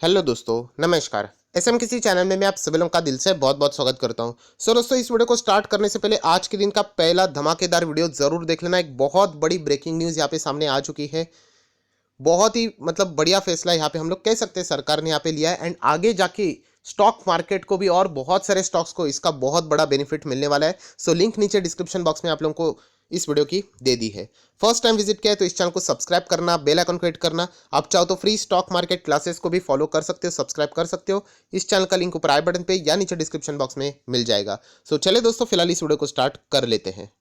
Hello दोस्तों, नमस्कार। SM किसी चैनल में मैं आप सभी लोगों का दिल से बहुत बहुत स्वागत करता हूं। दोस्तों, इस वीडियो को स्टार्ट करने से पहले आज के दिन का पहला धमाकेदार वीडियो जरूर देख लेना। एक बहुत बड़ी ब्रेकिंग न्यूज़ यहाँ पे सामने आ चुकी है। बहुत ही बढ़िया फैसला यहाँ पे हम लोग कह सकते हैं सरकार ने यहाँ पे लिया है, एंड आगे जाके स्टॉक मार्केट को भी और बहुत सारे स्टॉक्स को इसका बहुत बड़ा बेनिफिट मिलने वाला है। सो लिंक नीचे डिस्क्रिप्शन बॉक्स में आप लोगों को इस वीडियो की दे दी है। फर्स्ट टाइम विजिट किया है तो इस चैनल को सब्सक्राइब करना, बेल आइकन को हिट करना। आप चाहो तो फ्री स्टॉक मार्केट क्लासेस को भी फॉलो कर सकते हो, सब्सक्राइब कर सकते हो। इस चैनल का लिंक ऊपर आई बटन पे या नीचे डिस्क्रिप्शन बॉक्स में मिल जाएगा। सो चले दोस्तों, फिलहाल इस वीडियो को स्टार्ट कर लेते हैं।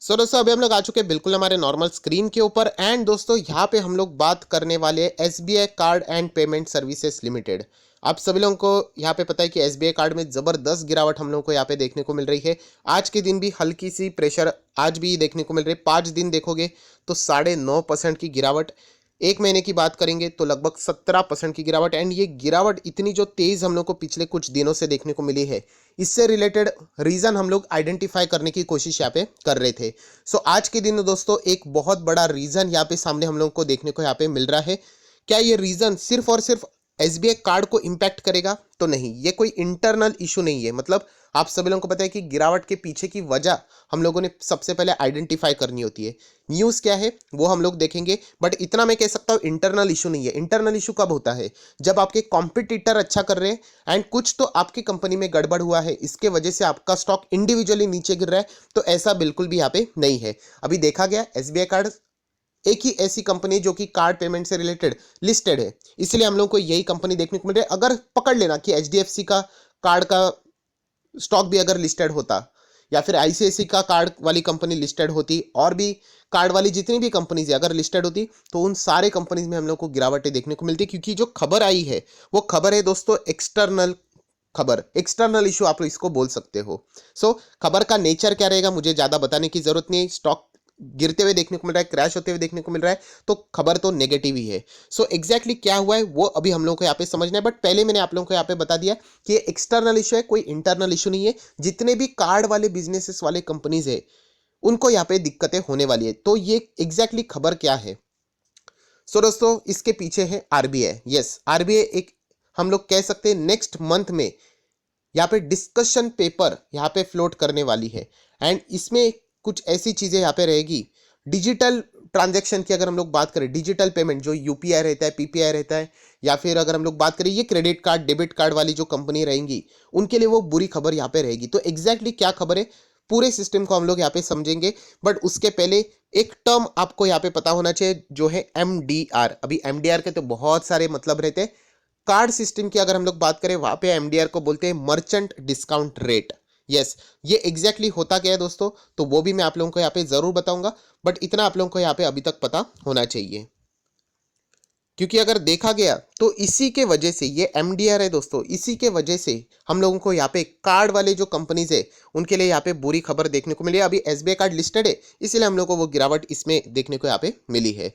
दोस्तों, अभी हम लोग आ चुके हैं बिल्कुल हमारे नॉर्मल स्क्रीन के ऊपर, एंड दोस्तों यहाँ पे हम लोग बात करने वाले हैं SBI card and payment services limited. आप सभी लोगों को यहाँ पे पता है कि एसबीआई कार्ड में ज़बरदस्त गिरावट हम लोगों को यहाँ पे देखने को मिल रही है। आज के दिन भी हल्की सी प्रेशर आज भी देखने को मिल रही है। 5 दिन देखोगे तो 9.5% की गिरावट। एक महीने की बात करेंगे तो लगभग 17% की गिरावट, एंड ये गिरावट इतनी जो तेज़ हम लोग को पिछले कुछ दिनों से देखने को मिली है, इससे रिलेटेड रीज़न हम लोग आइडेंटिफाई करने की कोशिश यहाँ पे कर रहे थे। सो आज के दिन दोस्तों एक बहुत बड़ा रीज़न यहाँ पे सामने हम लोग को देखने को यहाँ पे मिल रहा है। क्या ये रीज़न सिर्फ और सिर्फ एसबीआई कार्ड को इम्पैक्ट करेगा? तो नहीं, ये कोई इंटरनल इशू नहीं है। मतलब आप सभी लोगों को पता है कि गिरावट के पीछे की वजह हम लोगों ने सबसे पहले आइडेंटिफाई करनी होती है। न्यूज़ क्या है वो हम लोग देखेंगे, बट इतना मैं कह सकता हूँ इंटरनल इशू नहीं है। इंटरनल इशू कब होता है? जब आपके कॉम्पिटिटर अच्छा कर रहे हैं एंड कुछ तो आपकी कंपनी में गड़बड़ हुआ है, इसके वजह से आपका स्टॉक इंडिविजुअली नीचे गिर रहा है। तो ऐसा बिल्कुल भी यहाँ पे नहीं है। अभी देखा गया एसबीआई कार्ड एक ही ऐसी कंपनी जो कि कार्ड पेमेंट से रिलेटेड लिस्टेड है, इसलिए हम लोग को यही कंपनी देखने को मिल रही है। अगर पकड़ लेना कि एचडीएफसी का कार्ड का स्टॉक भी अगर लिस्टेड होता, या फिर आईसीआईसी का कार्ड वाली कंपनी लिस्टेड होती, और भी कार्ड वाली जितनी भी कंपनीज है अगर लिस्टेड होती, तो उन सारे कंपनीज में हम लोग को गिरावटें देखने को मिलती। क्योंकि जो खबर आई है वो खबर है दोस्तों एक्सटर्नल खबर, एक्सटर्नल इशू आप इसको बोल सकते हो। खबर का नेचर क्या रहेगा मुझे ज़्यादा बताने की जरूरत नहीं है। स्टॉक गिरते हुए देखने को मिल रहा है, क्रैश होते हुए देखने को मिल रहा है, तो खबर तो नेगेटिव ही है। एग्जैक्टली क्या हुआ है वो अभी हम लोग को यहाँ पे समझना है, बट पहले मैंने आप लोगों को यहाँ पे बता दिया कि ये एक्सटर्नल इशू है, कोई इंटरनल इशू नहीं है। जितने भी कार्ड वाले बिजनेसेस वाले कंपनीज है उनको यहाँ पे दिक्कतें होने वाली है। तो ये एग्जैक्टली खबर क्या है? दोस्तों इसके पीछे है आरबीआई। यस, आरबीआई एक हम लोग कह सकते हैं नेक्स्ट मंथ में यहाँ पे डिस्कशन पेपर यहाँ पे फ्लोट करने वाली है, एंड इसमें कुछ ऐसी चीज़ें यहाँ पे रहेगी। डिजिटल ट्रांजैक्शन की अगर हम लोग बात करें, डिजिटल पेमेंट जो यूपीआई रहता है, पीपीआई रहता है, या फिर अगर हम लोग बात करें ये क्रेडिट कार्ड डेबिट कार्ड वाली जो कंपनी रहेंगी, उनके लिए वो बुरी खबर यहाँ पे रहेगी। तो एग्जैक्टली क्या खबर है पूरे सिस्टम को हम लोग यहाँ पे समझेंगे, बट उसके पहले एक टर्म आपको यहाँ पे पता होना चाहिए जो है एमडीआर। अभी एमडीआर के तो बहुत सारे मतलब रहते हैं। कार्ड सिस्टम की अगर हम लोग बात करें वहां पे एमडीआर को बोलते हैं मर्चेंट डिस्काउंट रेट। यस, ये एग्जैक्टली होता क्या है दोस्तों, तो वो भी मैं आप लोगों को यहाँ पे जरूर बताऊंगा, बट इतना आप लोगों को यहाँ पे अभी तक पता होना चाहिए। क्योंकि अगर देखा गया तो इसी के वजह से ये एमडीआर है दोस्तों, इसी के वजह से हम लोगों को यहाँ पे कार्ड वाले जो कंपनीज है उनके लिए यहाँ पे बुरी खबर देखने को मिली है। अभी एसबीआई कार्ड लिस्टेड है, इसीलिए हम लोग को वो गिरावट इसमें देखने को यहाँ पे मिली है।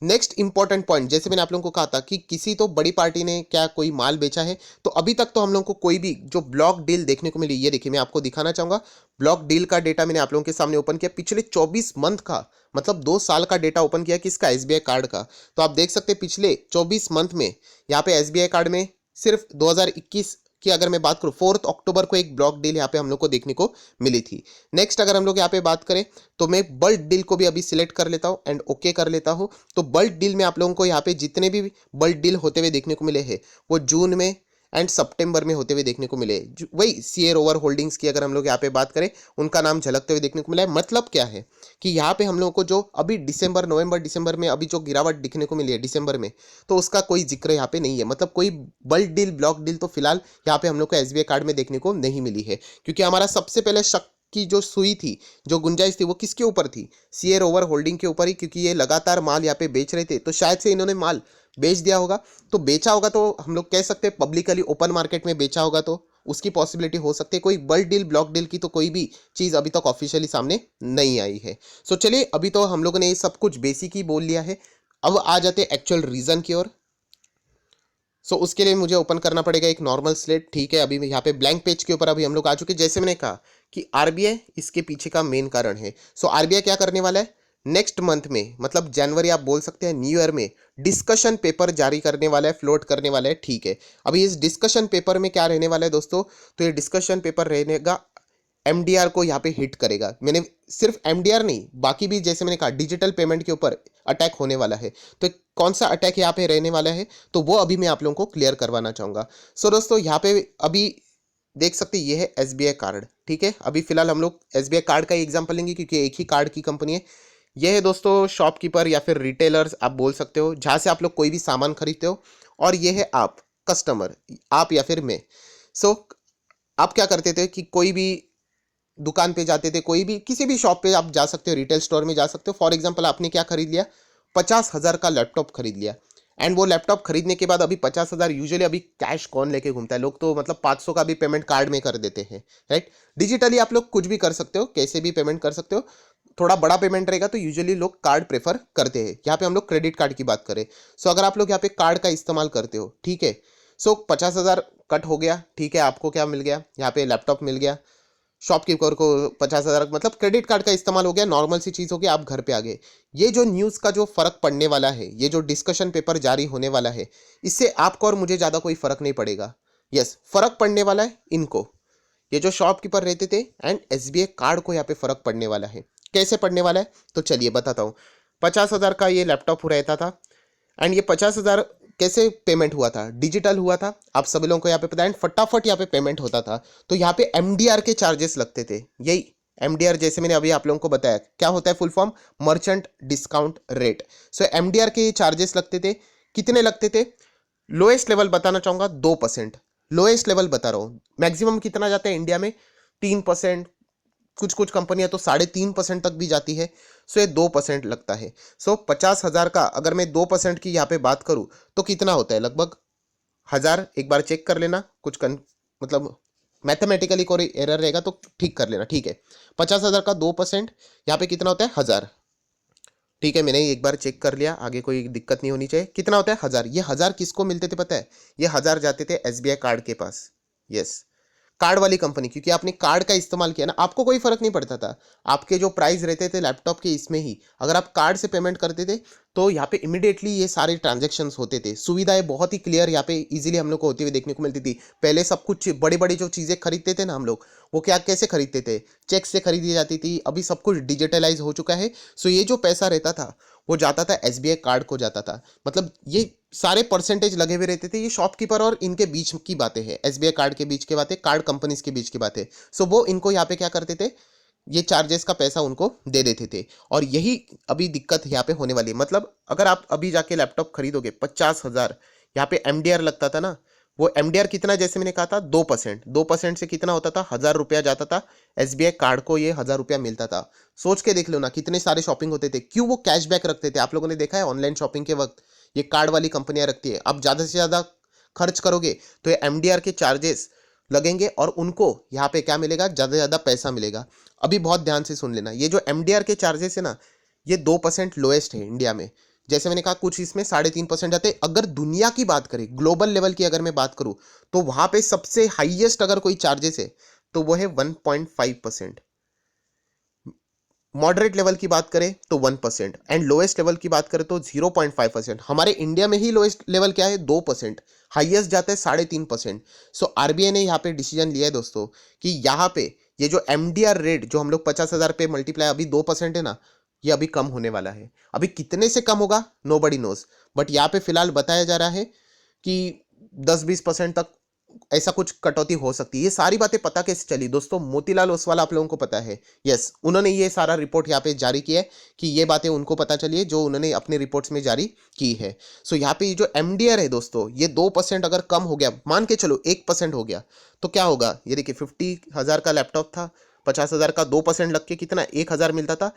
नेक्स्ट इंपॉर्टेंट पॉइंट, जैसे मैंने आप लोगों को कहा था कि किसी तो बड़ी पार्टी ने क्या कोई माल बेचा है, तो अभी तक तो हम लोगों को कोई भी जो ब्लॉक डील देखने को मिली, ये देखिए मैं आपको दिखाना चाहूंगा। ब्लॉक डील का डेटा मैंने आप लोगों के सामने ओपन किया, पिछले 24 मंथ का, मतलब 2 साल का डेटा ओपन किया किसका? एसबीआई कार्ड का। तो आप देख सकते हैं पिछले 24 मंथ में यहाँ पे एसबीआई कार्ड में सिर्फ 2021 की अगर मैं बात करूँ, 4 अक्टूबर को एक ब्लॉक डील यहाँ पे हम लोग को देखने को मिली थी। नेक्स्ट अगर हम लोग यहाँ पे बात करें तो मैं बल्क डील को भी अभी सिलेक्ट कर लेता हूँ एंड ओके कर लेता हूँ। तो बल्क डील में आप लोगों को यहाँ पे जितने भी बल्क डील होते हुए देखने को मिले हैं वो जून में एंड सितंबर में होते हुए देखने को मिले। वही सीएर ओवर होल्डिंग्स की अगर हम लोग यहाँ पे बात करें, उनका नाम झलकते हुए देखने को मिला है। मतलब क्या है कि यहाँ पे हम लोगों को जो अभी दिसंबर, नवंबर, दिसंबर में अभी जो गिरावट दिखने को मिली है दिसंबर में, तो उसका कोई जिक्र यहाँ पे नहीं है। मतलब कोई बल्क डील, ब्लॉक डील तो फिलहाल यहाँ पे हम लोग को एसबीआई कार्ड में देखने को नहीं मिली है। क्योंकि हमारा सबसे पहले शक की जो सुई थी, जो गुंजाइश थी, वो किसके ऊपर थी? सीएर ओवर होल्डिंग के ऊपर ही, क्योंकि ये लगातार माल यहाँ पे बेच रहे थे, तो शायद से इन्होंने माल बेच दिया होगा। तो बेचा होगा तो हम लोग कह सकते हैं पब्लिकली ओपन मार्केट में बेचा होगा, तो उसकी पॉसिबिलिटी हो सकती है। कोई बल्क डील, ब्लॉक डील की तो कोई भी चीज़ अभी तक ऑफिशियली सामने नहीं आई है। चलिए, अभी तो हम लोगों ने ये सब कुछ बेसिक ही बोल लिया है, अब आ जाते हैं एक्चुअल रीज़न की ओर। उसके लिए मुझे ओपन करना पड़ेगा एक नॉर्मल स्लेट। ठीक है, अभी यहाँ पे ब्लैंक पेज के ऊपर अभी हम लोग आ चुके हैं। जैसे मैंने कहा कि आरबीआई इसके पीछे का मेन कारण है। आरबीआई क्या करने वाला है? नेक्स्ट मंथ में, मतलब जनवरी आप बोल सकते हैं, न्यू ईयर में डिस्कशन पेपर जारी करने वाला है, फ्लोट करने वाला है, ठीक है। अभी इस डिस्कशन पेपर में क्या रहने वाला है दोस्तों, तो ये डिस्कशन पेपर रहेगा एमडीआर को यहाँ पे हिट करेगा। मैंने सिर्फ एमडीआर नहीं, बाकी भी जैसे मैंने कहा डिजिटल पेमेंट के ऊपर अटैक होने वाला है। तो कौन सा अटैक यहाँ पे रहने वाला है, तो वो अभी मैं आप लोगों को क्लियर करवाना चाहूँगा। सो दोस्तों यहाँ पे अभी देख सकते हैं, ये है एसबीआई कार्ड, ठीक है। अभी फिलहाल हम लोग एसबीआई कार्ड का ही एग्जाम्पल लेंगे क्योंकि एक ही कार्ड की कंपनी है। ये है दोस्तों शॉपकीपर या फिर रिटेलर्स आप बोल सकते हो, जहाँ से आप लोग कोई भी सामान खरीदते हो। और ये है आप कस्टमर, आप या फिर मैं। सो आप क्या करते थे कि कोई भी दुकान पे जाते थे, कोई भी किसी भी शॉप पे आप जा सकते हो, रिटेल स्टोर में जा सकते हो। फॉर एग्जांपल आपने क्या खरीद लिया, 50,000 का लैपटॉप खरीद लिया। एंड वो लैपटॉप खरीदने के बाद अभी 50,000, यूजुअली अभी कैश कौन लेके घूमता है, लोग तो मतलब 500 का भी पेमेंट कार्ड में कर देते हैं, राइट। डिजिटली आप लोग कुछ भी कर सकते हो, कैसे भी पेमेंट कर सकते हो। थोड़ा बड़ा पेमेंट रहेगा तो यूजुअली लोग कार्ड प्रेफर करते हैं। यहाँ पे हम लोग क्रेडिट कार्ड की बात करें, सो अगर आप लोग यहाँ पे कार्ड का इस्तेमाल करते हो, ठीक है। सो 50,000 कट हो गया, ठीक है। आपको क्या मिल गया, यहाँ पे लैपटॉप मिल गया। शॉपकीपर को 50,000, मतलब क्रेडिट कार्ड का इस्तेमाल हो गया, नॉर्मल सी चीज़ हो गई, आप घर पे आ गए। ये जो न्यूज़ का जो फर्क पड़ने वाला है, ये जो डिस्कशन पेपर जारी होने वाला है, इससे आपको और मुझे ज़्यादा कोई फर्क नहीं पड़ेगा। यस, फर्क पड़ने वाला है इनको, ये जो शॉपकीपर रहते थे एंड एसबीआई कार्ड को यहाँ पे फर्क पड़ने वाला है। कैसे पड़ने वाला है, तो चलिए बताता हूँ। 50,000 का ये लैपटॉप रहता था एंड ये 50,000 कैसे पेमेंट हुआ था, डिजिटल हुआ था। आप सभी लोगों को यहाँ पे पता है, फटाफट यहाँ पे पेमेंट होता था। तो यहाँ पे एमडीआर के चार्जेस लगते थे, यही एमडीआर, जैसे मैंने अभी आप लोगों को बताया क्या होता है, full form merchant discount rate. So MDR के चार्जेस लगते थे। कितने लगते थे, लोएस्ट लेवल बताना चाहूंगा 2%। लोएस्ट लेवल बता रहा हूँ, मैक्सिमम कितना जाता है इंडिया में, 3%। कुछ कुछ कंपनियां तो 3.5% तक भी जाती है। सो ये 2% लगता है। सो 50,000 का अगर मैं 2% की यहाँ पे बात करूँ तो कितना होता है, लगभग 1,000। एक बार चेक कर लेना, मतलब मैथमेटिकली कोई एरर रहेगा तो ठीक कर लेना, ठीक है। 50,000 का 2% यहाँ पे कितना होता है, 1,000। ठीक है, मैंने एक बार चेक कर लिया, आगे कोई दिक्कत नहीं होनी चाहिए। कितना होता है, 1,000। ये 1,000 किसको मिलते थे पता है, ये 1,000 जाते थे एसबीआई कार्ड के पास। यस, कार्ड वाली कंपनी, क्योंकि आपने कार्ड का इस्तेमाल किया ना, आपको कोई फर्क नहीं पड़ता था। आपके जो प्राइस रहते थे लैपटॉप के, इसमें ही अगर आप कार्ड से पेमेंट करते थे तो यहाँ पे इमिडिएटली ये सारे ट्रांजेक्शन्स होते थे। सुविधाएं बहुत ही क्लियर यहाँ पे इजीली हम लोग को होती हुई देखने को मिलती थी। पहले सब कुछ बड़ी बड़ी जो चीज़ें खरीदते थे ना हम लोग, वो क्या कैसे खरीदते थे, चेक से खरीदी जाती थी। अभी सब कुछ डिजिटलाइज हो चुका है। सो ये जो पैसा रहता था वो जाता था एसबीआई कार्ड को जाता था। मतलब ये सारे परसेंटेज लगे हुए रहते थे। ये शॉपकीपर और इनके बीच की बातें हैं, एसबीआई कार्ड के बीच की बातें, कार्ड कंपनीज के बीच की बातें। सो वो इनको यहाँ पे क्या करते थे, ये चार्जेस का पैसा उनको दे देते थे। और यही अभी दिक्कत यहाँ पे होने वाली है। मतलब अगर आप अभी जाके लैपटॉप खरीदोगे 50,000, यहाँ पे एमडीआर लगता था ना, वो एमडीआर कितना, जैसे मैंने कहा था 2%। 2% से कितना होता था, 1,000 रुपया जाता था एसबीआई कार्ड को, ये 1,000 रुपया मिलता था। सोच के देख लो ना कितने सारे शॉपिंग होते थे। क्यों वो कैशबैक रखते थे, आप लोगों ने देखा है ऑनलाइन शॉपिंग के वक्त ये कार्ड वाली कंपनियां रखती है। अब ज़्यादा से ज़्यादा खर्च करोगे तो ये एमडीआर के चार्जेस लगेंगे और उनको यहाँ पे क्या मिलेगा, ज़्यादा से ज़्यादा पैसा मिलेगा। अभी बहुत ध्यान से सुन लेना, ये जो एमडीआर के चार्जेस है ना, ये 2% लोएस्ट है इंडिया में। जैसे मैंने कहा कुछ इसमें 3.5% जाते हैं। अगर दुनिया की बात करें, ग्लोबल लेवल की अगर मैं बात करूँ, तो वहाँ पे सबसे हाईएस्ट अगर कोई चार्जेस है तो वो है 1.5%। मॉडरेट लेवल की बात करें तो 1% एंड लोएस्ट लेवल की बात करें तो 0.5%। हमारे इंडिया में ही लोएस्ट लेवल क्या है, 2%। हाईएस्ट जाता है 3.5%। सो आरबीआई ने यहाँ पे डिसीजन लिया है दोस्तों कि यहाँ पे ये जो एमडीआर रेट जो हम लोग 50,000 पे मल्टीप्लाई अभी 2% है ना, ये अभी कम होने वाला है। अभी कितने से कम होगा नो बडी नोज, बट यहाँ पे फिलहाल बताया जा रहा है कि 10-20% तक ऐसा कुछ कटौती हो सकती है। ये सारी बातें पता कैसे चली दोस्तों, मोतीलाल ओसवाल आप लोगों को पता है। यस, उन्होंने ये सारा रिपोर्ट यहाँ पे जारी किया है कि ये बातें उनको पता चली है जो उन्होंने अपने रिपोर्ट्स में जारी की है। सो यहाँ पे ये जो एमडीआर है दोस्तों, ये 2% अगर कम हो गया, मान के चलो 1% हो गया, तो क्या होगा, ये देखिए 50,000 का लैपटॉप था, 50,000 का 2% लग के कितना 1,000 मिलता था।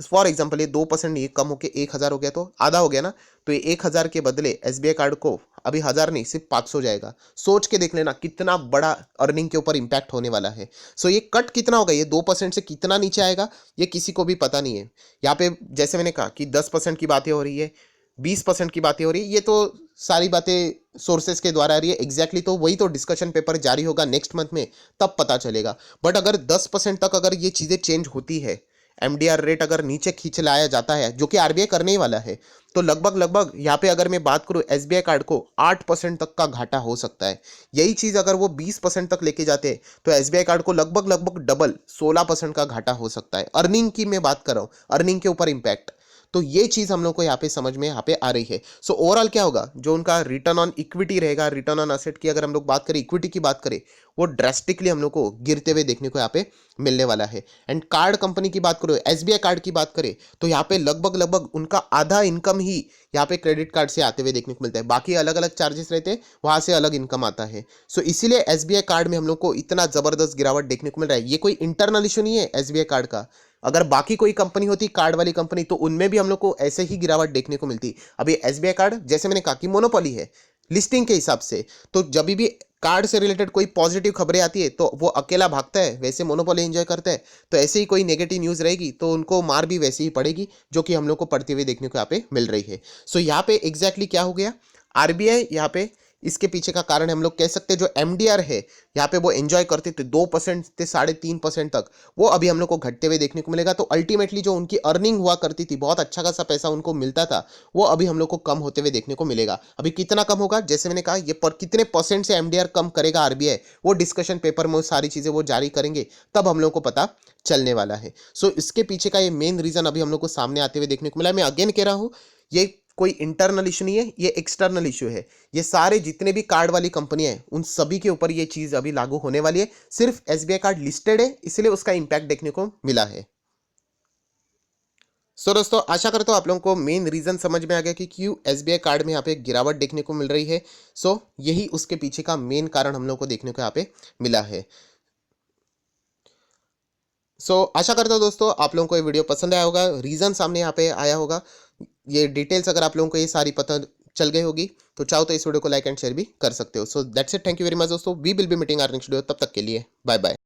फॉर एग्जाम्पल ये 2% नहीं, कम होके 1,000 हो गया तो आधा हो गया ना। तो ये 1,000 के बदले एसबीआई कार्ड को अभी 1,000 नहीं, सिर्फ 500 जाएगा। सोच के देख लेना कितना बड़ा अर्निंग के ऊपर इंपैक्ट होने वाला है। सो ये कट कितना होगा, ये 2% से कितना नीचे आएगा, ये किसी को भी पता नहीं है। यहाँ पे जैसे मैंने कहा कि 10% की बातें हो रही है, 20% की बातें हो रही है, ये तो सारी बातें सोर्सेज के द्वारा आ रही है। एग्जैक्टली तो वही तो डिस्कशन पेपर जारी होगा नेक्स्ट मंथ में, तब पता चलेगा। बट अगर 10% तक अगर ये चीज़ें चेंज होती है एमडीआर रेट अगर नीचे खींच लाया जाता है, जो कि आरबीआई करने ही वाला है, तो लगभग लगभग यहाँ पे अगर मैं बात करूँ एसबीआई कार्ड को 8% तक का घाटा हो सकता है। यही चीज़ अगर वो 20% तक लेके जाते हैं तो एसबीआई कार्ड को लगभग लगभग डबल 16% का घाटा हो सकता है। अर्निंग की मैं बात कर रहा हूँ, अर्निंग के ऊपर इम्पैक्ट। तो ये चीज़ हम लोग को यहाँ पे समझ में यहाँ पे आ रही है। सो ओवरऑल क्या होगा, जो उनका रिटर्न ऑन इक्विटी रहेगा, रिटर्न ऑन असेट की अगर हम लोग बात करें, इक्विटी की बात करें, वो ड्रेस्टिकली हम लोग को गिरते हुए देखने को यहाँ पे मिलने वाला है। एंड कार्ड कंपनी की बात करो, एसबीआई कार्ड की बात करें, तो यहाँ पे लगभग लगभग उनका आधा इनकम ही यहाँ पे क्रेडिट कार्ड से आते हुए देखने को मिलता है। बाकी अलग अलग चार्जेस रहते हैं, वहां से अलग इनकम आता है। सो इसीलिए एसबीआई कार्ड में हम लोग को इतना जबरदस्त गिरावट देखने को मिल रहा है। ये कोई इंटरनल इशू नहीं है एसबीआई कार्ड का। अगर बाकी कोई कंपनी होती, कार्ड वाली कंपनी, तो उनमें भी हम लोग को ऐसे ही गिरावट देखने को मिलती। अभी एसबीआई कार्ड, जैसे मैंने कहा कि मोनोपोली है लिस्टिंग के हिसाब से, तो जब भी कार्ड से रिलेटेड कोई पॉजिटिव खबरें आती है तो वो अकेला भागता है, वैसे मोनोपोली एंजॉय करता है। तो ऐसे ही कोई नेगेटिव न्यूज़ रहेगी तो उनको मार भी वैसे ही पड़ेगी, जो कि हम लोग को पड़ती हुई देखने को यहाँ पे मिल रही है। सो यहाँ पे एग्जैक्टली क्या हो गया, आरबीआई यहाँ पे इसके पीछे का कारण हम लोग कह सकते हैं, जो एमडीआर है यहाँ पे वो एंजॉय करते थे 2% से 3.5% तक, वो अभी हम लोग को घटते हुए देखने को मिलेगा। तो अल्टीमेटली जो उनकी अर्निंग हुआ करती थी, बहुत अच्छा खासा पैसा उनको मिलता था, वो अभी हम लोग को कम होते हुए देखने को मिलेगा। अभी कितना कम होगा, जैसे मैंने कहा, ये पर कितने परसेंट से एमडीआर कम करेगा आरबीआई, वो डिस्कशन पेपर में सारी चीज़ें वो जारी करेंगे, तब हम लोग को पता चलने वाला है। सो इसके पीछे का ये मेन रीज़न अभी हम लोग को सामने आते हुए देखने को मिला है। मैं अगेन कह रहा हूँ, ये कोई इंटरनल इशू नहीं है, ये एक्सटर्नल इशू है। ये सारे जितने भी कार्ड वाली कंपनियां हैं, उन सभी के ऊपर ये चीज़ अभी लागू होने वाली है। सिर्फ एसबीआई कार्ड लिस्टेड है, इसलिए उसका इंपैक्ट देखने को मिला है। सो दोस्तों, आशा करता हूँ आप लोगों को मेन रीजन समझ में आ गया कि क्यों एसबीआई कार्ड में यहाँ पे गिरावट देखने को मिल रही है। सो यही उसके पीछे का मेन कारण हम लोग को देखने को यहाँ पे मिला है। आशा करता हूँ दोस्तों आप लोगों को ये वीडियो पसंद आया होगा, रीजन सामने यहाँ पे आया होगा। ये डिटेल्स अगर आप लोगों को ये सारी पता चल गई होगी, तो चाहो तो इस वीडियो को लाइक एंड शेयर भी कर सकते हो। So that's it, thank you very much दोस्तों, we will be meeting our next video. तब तक के लिए बाय बाय।